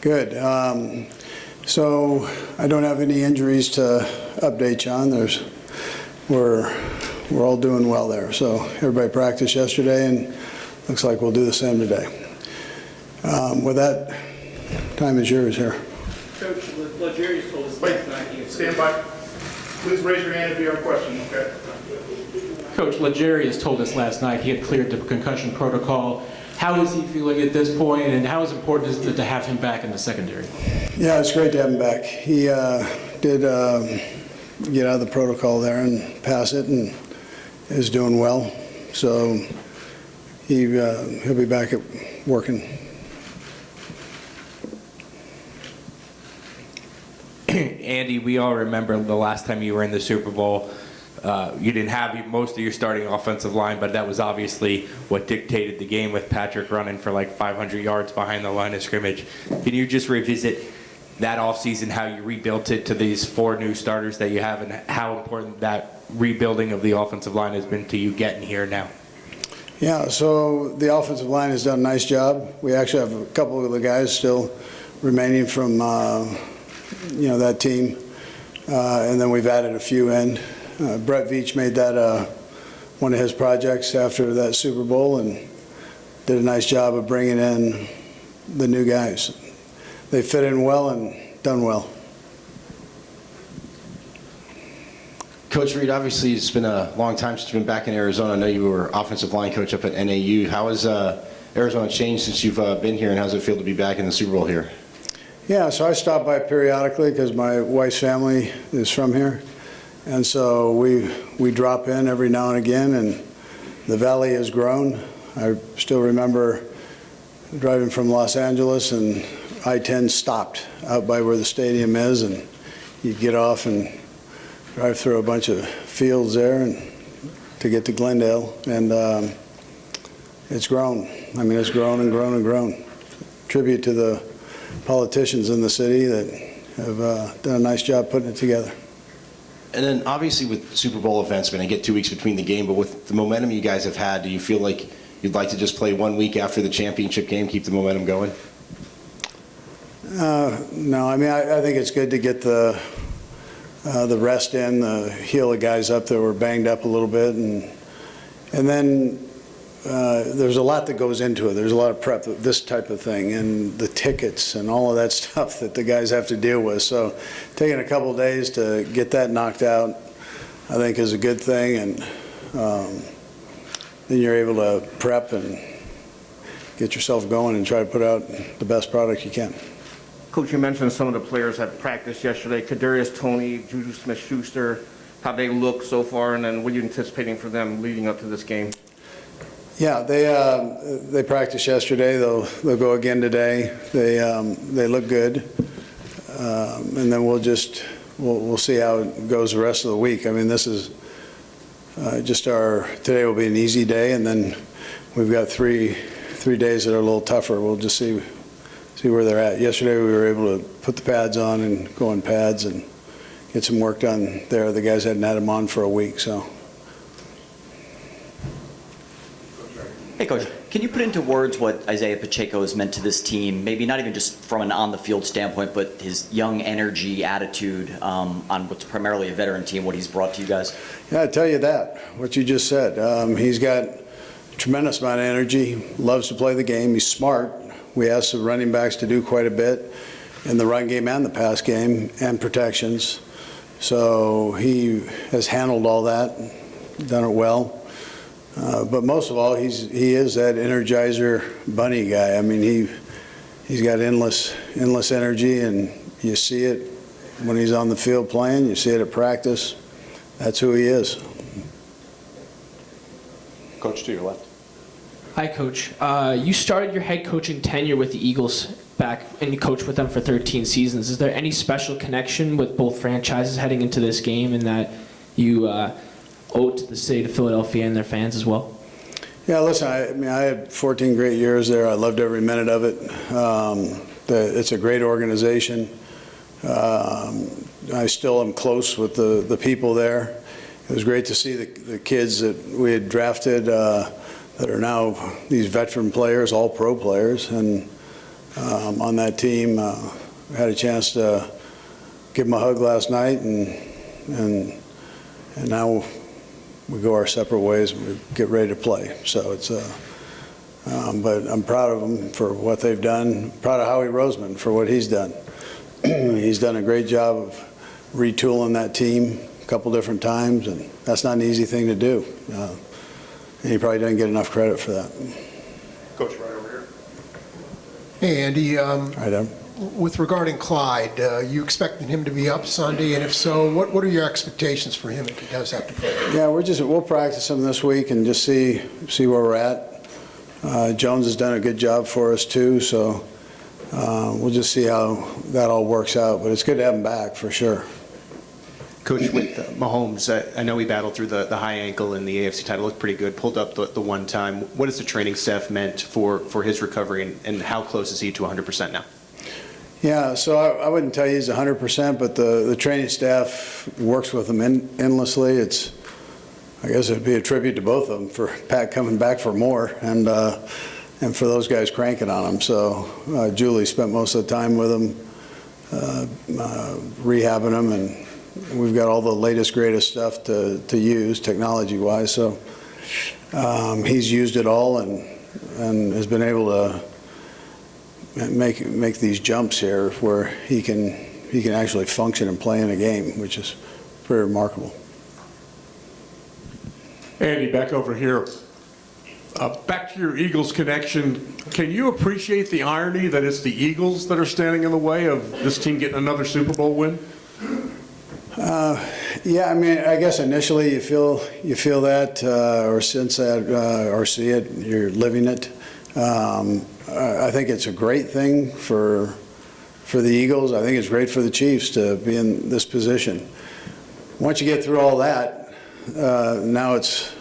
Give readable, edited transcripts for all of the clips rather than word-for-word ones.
Good. So I don't have any injuries to update you on. We're all doing well there. So everybody practiced yesterday, and looks like we'll do the same today. With that, time is yours here. Coach, Legerius told us last night. Stand by. Please raise your hand if you have a question, okay? Coach, Legerius told us last night he had cleared the concussion protocol. How is he feeling at this point, and how important is it to have him back in the secondary? Yeah, it's great to have him back. He did get out of the protocol there and pass it, and is doing well. So he'll be back at working. Andy, we all remember the last time you were in the Super Bowl. You didn't have most of your starting offensive line, but that was obviously what dictated the game with Patrick running for like 500 yards behind the line of scrimmage. Can you just revisit that offseason, how you rebuilt it to these 4 new starters that you have, and how important that rebuilding of the offensive line has been to you getting here now? Yeah, so the offensive line has done a nice job. We actually have a couple of the guys still remaining from that team, and then we've added a few in. Brett Veach made that one of his projects after that Super Bowl and did a nice job of bringing in the new guys. They fit in well and done well. Coach Reid, obviously it's been a long time since you've been back in Arizona. I know you were offensive line coach up at NAU. How has Arizona changed since you've been here, and how does it feel to be back in the Super Bowl here? Yeah, so I stop by periodically because my wife's family is from here. And so we drop in every now and again, and the valley has grown. I still remember driving from Los Angeles, and I-10 stopped out by where the stadium is, and you get off and drive through a bunch of fields there and to get to Glendale, and it's grown. I mean, it's grown and grown and grown. Tribute to the politicians in the city that have done a nice job putting it together. And then obviously with Super Bowl events, I get 2 weeks between the game, but with the momentum you guys have had, do you feel like you'd like to just play 1 week after the championship game, keep the momentum going? No, I mean, I think it's good to get the rest in, heal the guys up that were banged up a little bit, and then there's a lot that goes into it. There's a lot of prep, this type of thing, and the tickets and all of that stuff that the guys have to deal with. So taking a couple of days to get that knocked out, I think is a good thing, and then you're able to prep and get yourself going and try to put out the best product you can. Coach, you mentioned some of the players had practiced yesterday. Kadarius Toney, Juju Smith-Schuster, how they look so far, and then what are you anticipating for them leading up to this game? Yeah, they practiced yesterday. They'll go again today. They look good, and then we'll see how it goes the rest of the week. I mean, this is today will be an easy day, and then we've got three days that are a little tougher. We'll just see where they're at. Yesterday we were able to put the pads on and go in pads and get some work done there. The guys hadn't had them on for a week, so. Hey, Coach, can you put into words what Isaiah Pacheco has meant to this team, maybe not even just from an on-the-field standpoint, but his young energy, attitude on what's primarily a veteran team, what he's brought to you guys? Yeah, I tell you that, what you just said. He's got a tremendous amount of energy, loves to play the game. He's smart. We asked the running backs to do quite a bit in the run game and the pass game and protections. So he has handled all that, done it well. But most of all, he is that energizer bunny guy. I mean, he's got endless energy, and you see it when he's on the field playing. You see it at practice. That's who he is. Coach, to your left. Hi, Coach. You started your head coaching tenure with the Eagles back, and you coached with them for 13 seasons. Is there any special connection with both franchises heading into this game, in that you owe to the city of Philadelphia and their fans as well? Yeah, listen, I had 14 great years there. I loved every minute of it. It's a great organization. I still am close with the people there. It was great to see the kids that we had drafted that are now these veteran players, all pro players, and on that team. I had a chance to give him a hug last night, and now we go our separate ways and we get ready to play. So it's but I'm proud of them for what they've done. Proud of Howie Roseman for what he's done. He's done a great job of retooling that team a couple different times, and that's not an easy thing to do. And he probably doesn't get enough credit for that. Coach, right over here. Hey, Andy, Right, Adam? with regarding Clyde, you expecting him to be up Sunday? And if so, what are your expectations for him if he does have to play? Yeah, we'll practice him this week and just see where we're at. Jones has done a good job for us too, so we'll just see how that all works out. But it's good to have him back for sure. Coach, with Mahomes, I know he battled through the high ankle in the AFC title, looked pretty good, pulled up the one time. What has the training staff meant for his recovery, and how close is he to 100% now? Yeah, so I wouldn't tell you he's 100%, but the training staff works with him endlessly. I guess it'd be a tribute to both of them for Pat coming back for more and for those guys cranking on him. So Julie spent most of the time with him, rehabbing him, and we've got all the latest, greatest stuff to use technology-wise. So he's used it all and has been able to make these jumps here where he can actually function and play in a game, which is pretty remarkable. Andy, back over here. Back to your Eagles connection. Can you appreciate the irony that it's the Eagles that are standing in the way of this team getting another Super Bowl win? Yeah, I mean, I guess initially you feel that or sense that or see it. You're living it. I think it's a great thing for the Eagles. I think it's great for the Chiefs to be in this position. Once you get through all that, now it's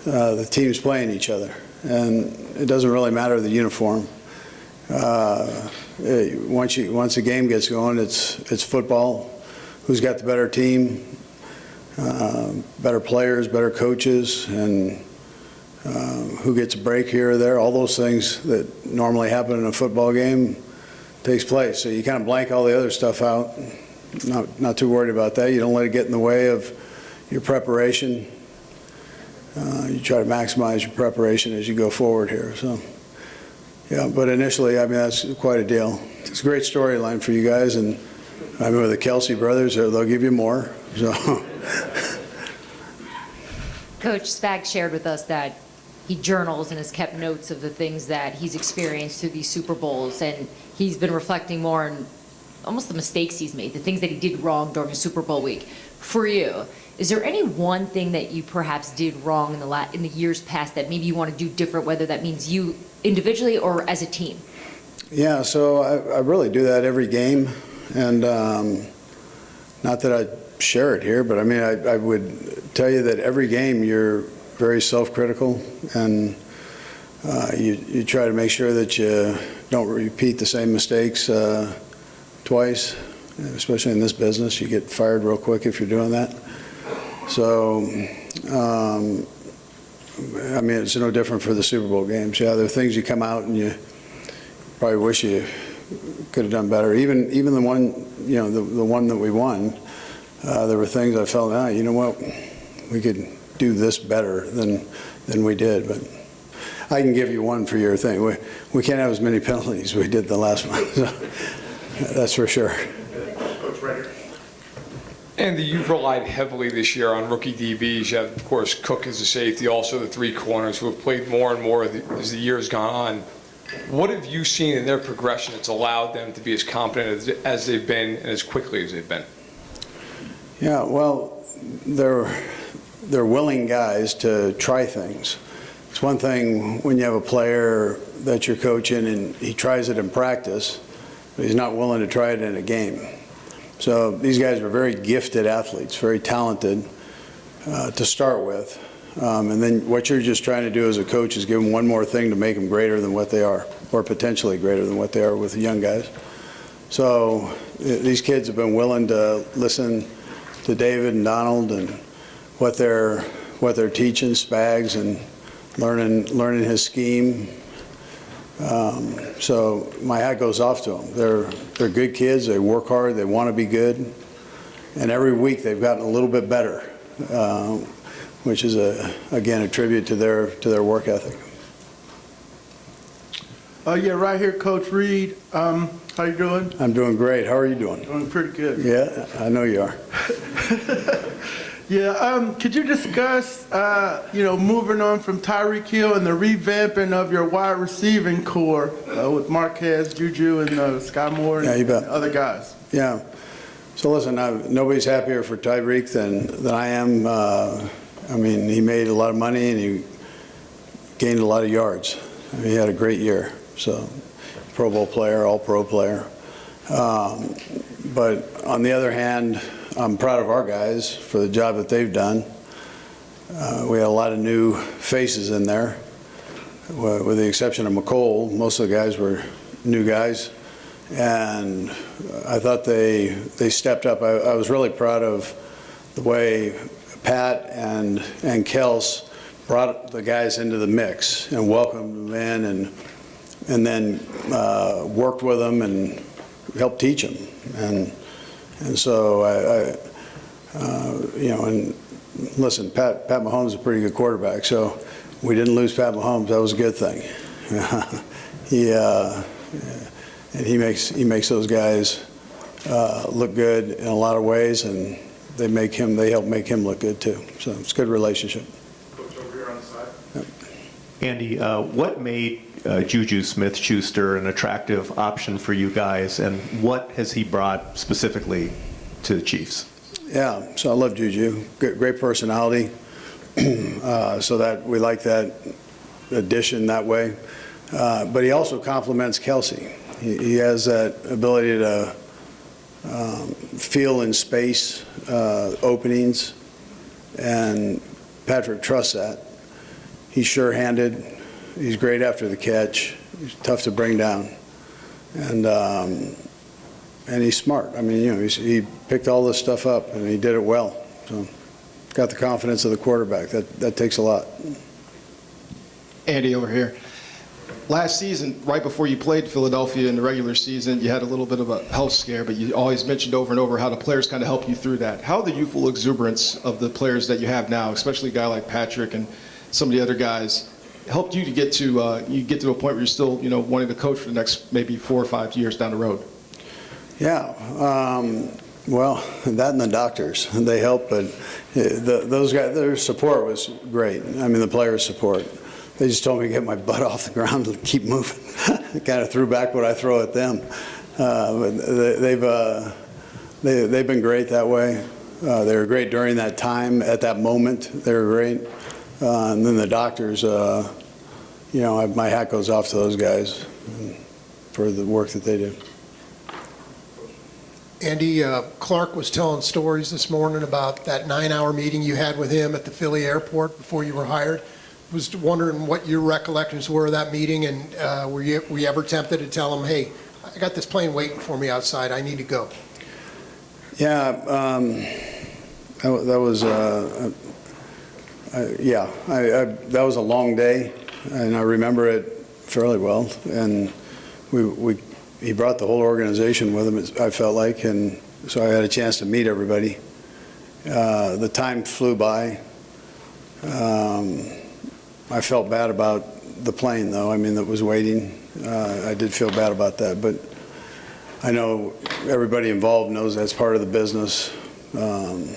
the teams playing each other, and it doesn't really matter the uniform. Once the game gets going, it's football. Who's got the better team, better players, better coaches, and who gets a break here or there. All those things that normally happen in a football game takes place. So you kind of blank all the other stuff out. Not too worried about that. You don't let it get in the way of your preparation. You try to maximize your preparation as you go forward here. So, yeah, but initially, I mean, that's quite a deal. It's a great storyline for you guys, and I mean, with the Kelsey brothers, they'll give you more. So. Coach Spag shared with us that he journals and has kept notes of the things that he's experienced through these Super Bowls, and he's been reflecting more on almost the mistakes he's made, the things that he did wrong during a Super Bowl week. For you, is there any one thing that you perhaps did wrong in the years past that maybe you want to do different, whether that means you individually or as a team? Yeah, so I really do that every game, and not that I share it here, but I mean, I would tell you that every game you're very self-critical, and you try to make sure that you don't repeat the same mistakes twice, especially in this business. You get fired real quick if you're doing that. So, I mean, it's no different for the Super Bowl games. Yeah, there are things you come out and you probably wish you could have done better. Even the one, the one that we won, there were things I felt, you know what, we could do this better than we did. But I can give you one for your thing. We can't have as many penalties as we did the last one. So, that's for sure. Coach, right here. Andy, you've relied heavily this year on rookie DBs. You have, of course, Cook as a safety, also the three corners who have played more and more as the year has gone on. What have you seen in their progression that's allowed them to be as competent as they've been and as quickly as they've been? Yeah, well, they're willing guys to try things. It's one thing when you have a player that you're coaching and he tries it in practice, but he's not willing to try it in a game. So these guys are very gifted athletes, very talented to start with. And then what you're just trying to do as a coach is give them one more thing to make them greater than what they are, or potentially greater than what they are with the young guys. So these kids have been willing to listen to David and Donald and what they're teaching, Spags, and learning his scheme. So my hat goes off to them. They're good kids. They work hard. They want to be good. And every week they've gotten a little bit better, which is, again, a tribute to their work ethic. Yeah, right here, Coach Reid. How you doing? I'm doing great. How are you doing? Doing pretty good. Yeah, I know you are. Yeah, could you discuss, moving on from Tyreek Hill and the revamping of your wide receiving core with Marquez, Juju, and Sky Moore Yeah, you bet. and other guys? Yeah. So listen, nobody's happier for Tyreek than I am. I mean, he made a lot of money and he gained a lot of yards. I mean, he had a great year. So, Pro Bowl player, All-Pro player. But on the other hand, I'm proud of our guys for the job that they've done. We had a lot of new faces in there, with the exception of McCole. Most of the guys were new guys, and I thought they stepped up. I was really proud of the way Pat and Kels brought the guys into the mix and welcomed them in, and then worked with them and helped teach them. And so and listen, Pat Mahomes is a pretty good quarterback, so we didn't lose Pat Mahomes. That was a good thing. He makes those guys look good in a lot of ways, and they help make him look good too. So it's a good relationship. Coach, over here on the side. Yep. Andy, what made Juju Smith-Schuster an attractive option for you guys, and what has he brought specifically to the Chiefs? Yeah, so I love Juju. Great personality. So that we like that addition that way. But he also complements Kelsey. He has that ability to feel in space openings, and Patrick trusts that. He's sure-handed. He's great after the catch. He's tough to bring down, and he's smart. I mean, he picked all this stuff up and he did it well. So, got the confidence of the quarterback. That takes a lot. Andy over here. Last season, right before you played Philadelphia in the regular season, you had a little bit of a health scare, but you always mentioned over and over how the players kind of helped you through that. How the youthful exuberance of the players that you have now, especially a guy like Patrick and some of the other guys, helped you to get to a point where you're still wanting to coach for the next maybe 4 or 5 years down the road? Yeah, well, that and the doctors, they help, but those guys, their support was great. I mean, the players' support. They just told me to get my butt off the ground and keep moving. Kind of threw back what I throw at them. But they've been great that way. They were great during that time, at that moment. They were great. And then the doctors, my hat goes off to those guys for the work that they do. Andy, Clark was telling stories this morning about that 9-hour meeting you had with him at the Philly airport before you were hired. Was wondering what your recollections were of that meeting, and were you ever tempted to tell him, hey, I got this plane waiting for me outside, I need to go? Yeah, that was that was a long day, and I remember it fairly well. And he brought the whole organization with him, I felt like, and so I had a chance to meet everybody. The time flew by. I felt bad about the plane, though. I mean, that was waiting. I did feel bad about that, but I know everybody involved knows that's part of the business. And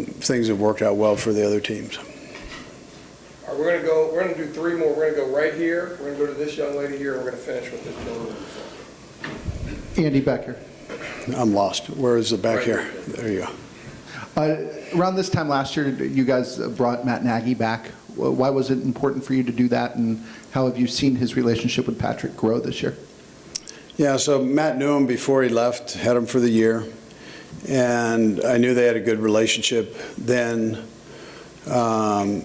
things have worked out well for the other teams. All right, we're going to do 3 more. We're going to go right here. We're going to go to this young lady here, and we're going to finish with this gentleman. Andy, back here. I'm lost. Where is the back here? There you go. Around this time last year, you guys brought Matt Nagy back. Why was it important for you to do that, and how have you seen his relationship with Patrick grow this year? Yeah, so Matt knew him before he left, had him for the year, and I knew they had a good relationship then. I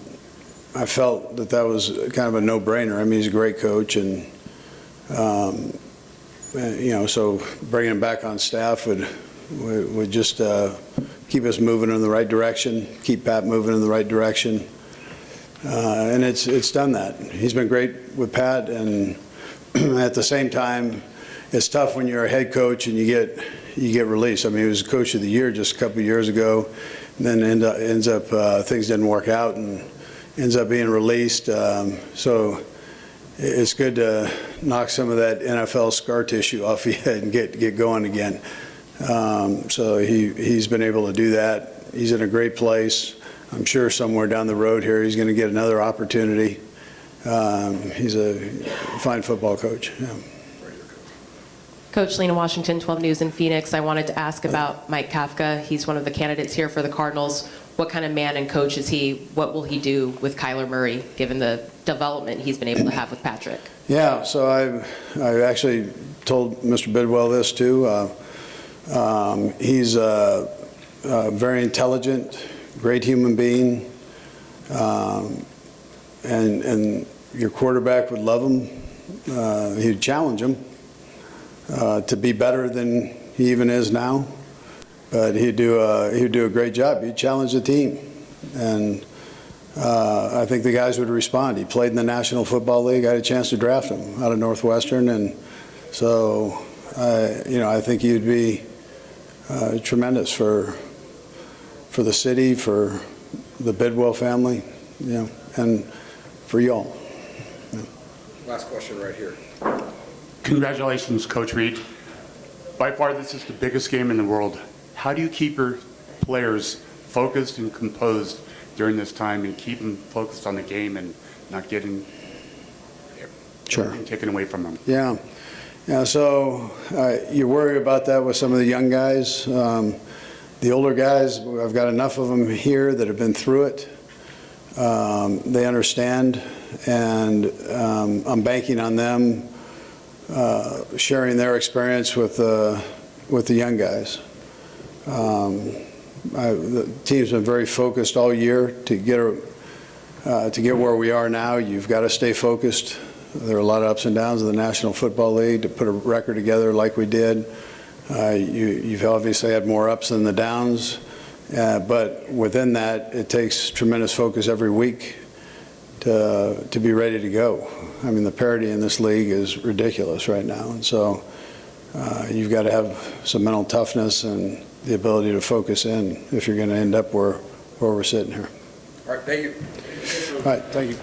felt that was kind of a no-brainer. I mean, he's a great coach, and so bringing him back on staff would just keep us moving in the right direction, keep Pat moving in the right direction. And it's done that. He's been great with Pat, and at the same time, it's tough when you're a head coach and you get released. I mean, he was coach of the year just a couple of years ago, and then ends up things didn't work out and ends up being released. So it's good to knock some of that NFL scar tissue off your head and get going again. So he's been able to do that. He's in a great place. I'm sure somewhere down the road here he's going to get another opportunity. He's a fine football coach. Yeah. Coach, Lena Washington, 12 News in Phoenix. I wanted to ask about Mike Kafka. He's one of the candidates here for the Cardinals. What kind of man and coach is he? What will he do with Kyler Murray, given the development he's been able to have with Patrick? Yeah, so I actually told Mr. Bidwell this too. He's very intelligent, great human being, and your quarterback would love him. He'd challenge him to be better than he even is now, but he'd do a great job. He'd challenge the team, and I think the guys would respond. He played in the National Football League. I had a chance to draft him out of Northwestern, and so I think he'd be tremendous for the city, for the Bidwell family, and for y'all. Last question right here. Congratulations, Coach Reid. By far, this is the biggest game in the world. How do you keep your players focused and composed during this time and keep them focused on the game and not getting everything taken away from them? Yeah. So you worry about that with some of the young guys. The older guys, I've got enough of them here that have been through it. They understand, and I'm banking on them sharing their experience with the young guys. The team's been very focused all year to get where we are now. You've got to stay focused. There are a lot of ups and downs in the National Football League. To put a record together like we did, you've obviously had more ups than the downs, but within that, it takes tremendous focus every week to be ready to go. I mean, the parity in this league is ridiculous right now, and so you've got to have some mental toughness and the ability to focus in if you're going to end up where we're sitting here. All right, thank you. All right, thank you.